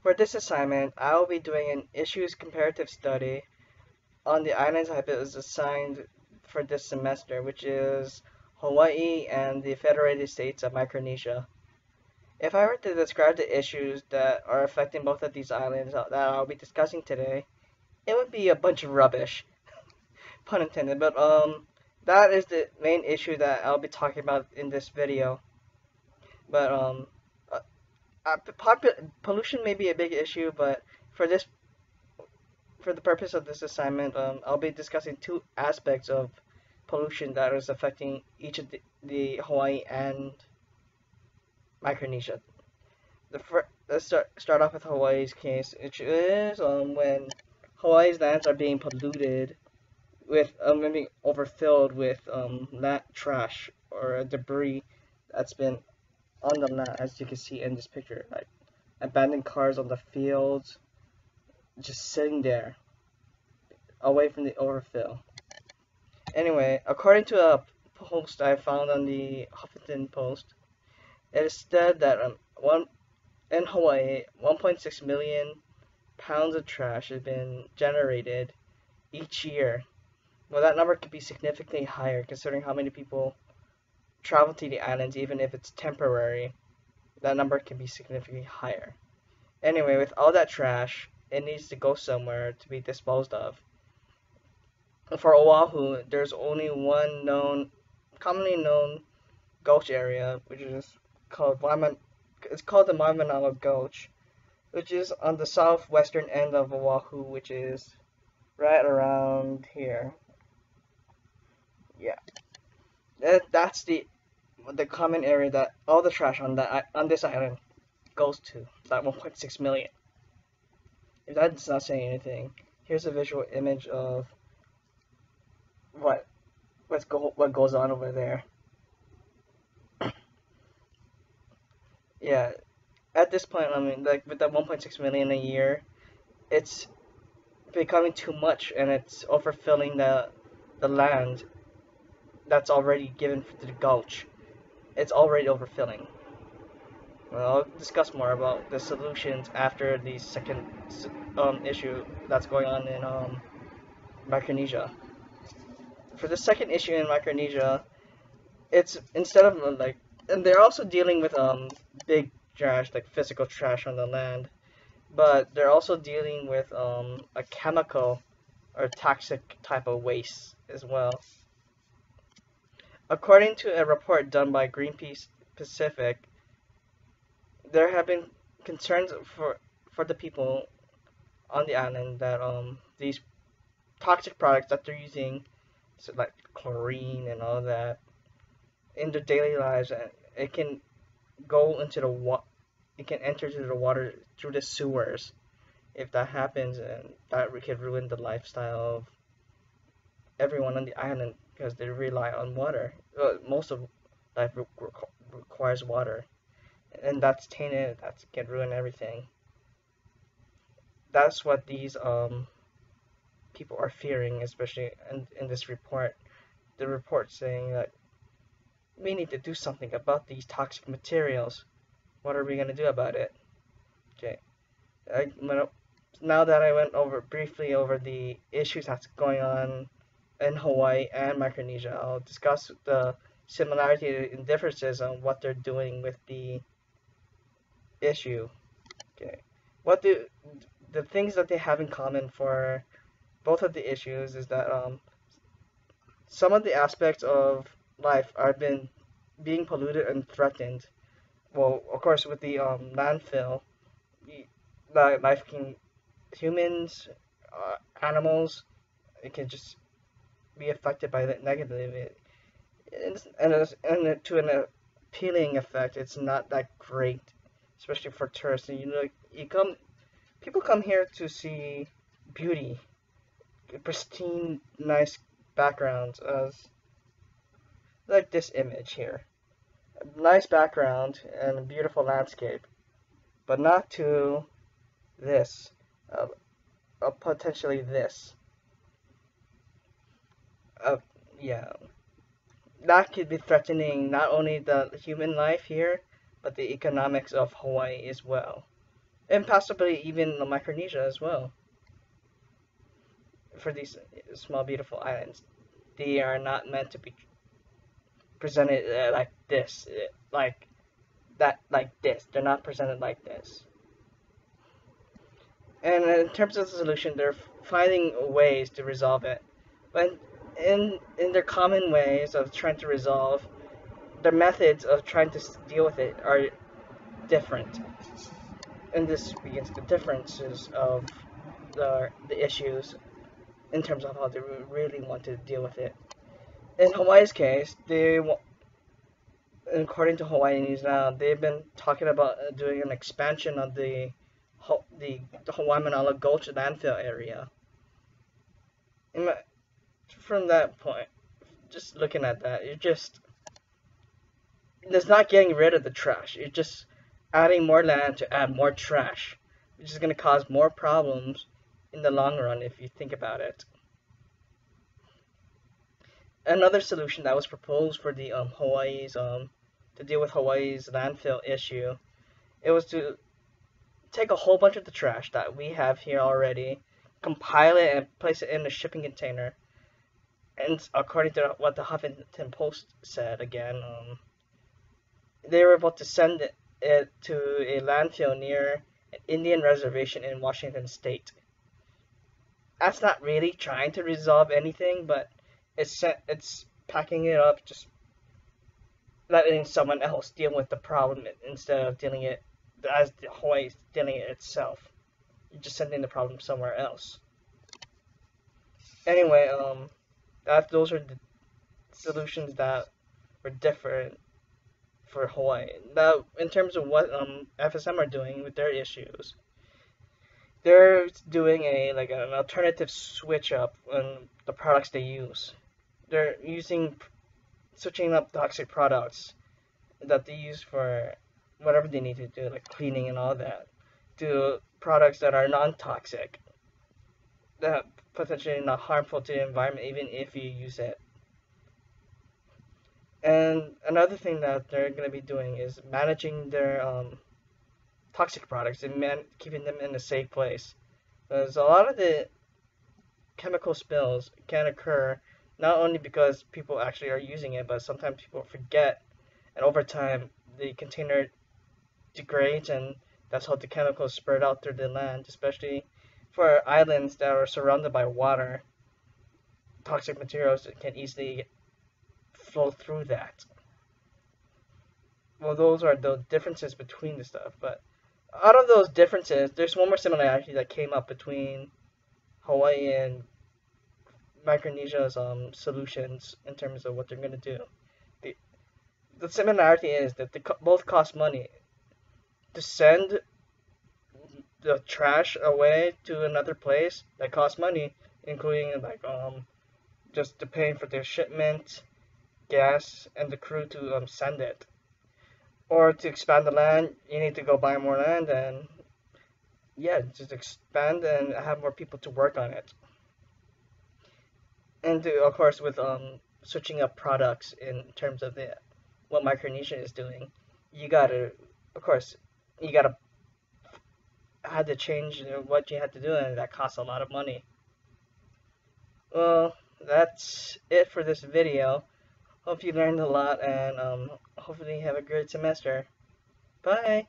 For this assignment, I will be doing an issues comparative study on the islands I was assigned for this semester, which is Hawaii and the Federated States of Micronesia. If I were to describe the issues that are affecting both of these islands that I'll be discussing today, it would be a bunch of rubbish, pun intended, but that is the main issue that I'll be talking about in this video. But uh, pollution may be a big issue, but for this for the purpose of this assignment, I'll be discussing two aspects of pollution that is affecting each of the Hawaii and Micronesia. Let's start off with Hawaii's case, which is when Hawaii's lands are being polluted with being overfilled with land trash or debris that's been on the land, as you can see in this picture, like abandoned cars on the fields, just sitting there, away from the overfill. Anyway, according to a post I found on the Huffington Post, it is said that one in Hawaii, 1.6 million pounds of trash has been generated each year. Well, that number could be significantly higher considering how many people travel to the islands, even if it's temporary. That number can be significantly higher. Anyway, with all that trash, it needs to go somewhere to be disposed of. For Oahu, there's only one commonly known gulch area, which is called it's called the Waimanawa Gulch, which is on the southwestern end of Oahu, which is right around here. Yeah, that's the common area that all the trash on this island goes to. That 1.6 million. If that's not saying anything, here's a visual image of what what goes on over there. Yeah, at this point, I mean, like with that 1.6 million a year, it's becoming too much, and it's overfilling the land that's already given to the gulch. It's already overfilling. Well, I'll discuss more about the solutions after the second issue that's going on in Micronesia. For the second issue in Micronesia, it's instead of and they're also dealing with big trash, like physical trash on the land, but they're also dealing with a chemical or toxic type of waste as well. According to a report done by Greenpeace Pacific, there have been concerns for the people on the island that these toxic products that they're using, so like chlorine and all that, in their daily lives, and it can go into it can enter into the water through the sewers. If that happens, and that could ruin the lifestyle of everyone on the island because they rely on water. Most of life requires water, and that's tainted. That can ruin everything. That's what these people are fearing, especially in this report. The report saying that we need to do something about these toxic materials. What are we gonna do about it? Okay. Now that I went over briefly over the issues that's going on in Hawaii and Micronesia, I'll discuss the similarity and differences on what they're doing with the issue. Okay. What do the things that they have in common for both of the issues is that some of the aspects of life are being polluted and threatened. Well, of course, with the landfill, life can humans, animals, it can just be affected by that negatively. And to an appealing effect, it's not that great, especially for tourists. And people come here to see beauty, pristine, nice backgrounds, as like this image here. A nice background and a beautiful landscape, but not to this, potentially this. Yeah, that could be threatening not only the human life here, but the economics of Hawaii as well. and possibly even Micronesia as well. For these small beautiful islands, they are not meant to be presented like this, like that, like this. They're not presented like this. And in terms of the solution, they're finding ways to resolve it. But in their common ways of trying to resolve, their methods of trying to deal with it are different. And this begins the differences of the issues in terms of how they really want to deal with it. In Hawaii's case, according to Hawaii News Now, they've been talking about doing an expansion of the Hawaii Manala Gulch landfill area. From that point, just looking at that, it's not getting rid of the trash. You're just adding more land to add more trash, which is going to cause more problems in the long run if you think about it. Another solution that was proposed for the Hawaii's to deal with Hawaii's landfill issue, it was to take a whole bunch of the trash that we have here already, compile it and place it in a shipping container. And according to what the Huffington Post said again, they were about to send it to a landfill near an Indian reservation in Washington State. That's not really trying to resolve anything, but it's packing it up, just letting someone else deal with the problem instead of dealing it as Hawaii dealing it itself. You're just sending the problem somewhere else. Anyway, those are the solutions that were different for Hawaii. Now, in terms of what FSM are doing with their issues, they're doing an alternative switch up on the products they use. They're switching up toxic products that they use for whatever they need to do, like cleaning and all that, to products that are non-toxic, that potentially not harmful to the environment, even if you use it. And another thing that they're going to be doing is managing their toxic products and keeping them in a safe place. Because a lot of the chemical spills can occur not only because people actually are using it, but sometimes people forget, and over time the container degrades, and that's how the chemicals spread out through the land, especially for islands that are surrounded by water. Toxic materials can easily flow through that. Well, those are the differences between the stuff, but out of those differences, there's one more similarity that came up between Hawaii and Micronesia's solutions in terms of what they're going to do. The, the similarity is that they both cost money. To send the trash away to another place, that costs money, including just the paying for their shipment, gas, and the crew to send it. Or to expand the land, you need to go buy more land and yeah, just expand and have more people to work on it. And of course, with switching up products in terms of what Micronesia is doing, you gotta, of course, you gotta had to change what you had to do, and that costs a lot of money. Well, that's it for this video. Hope you learned a lot, and hopefully you have a great semester. Bye!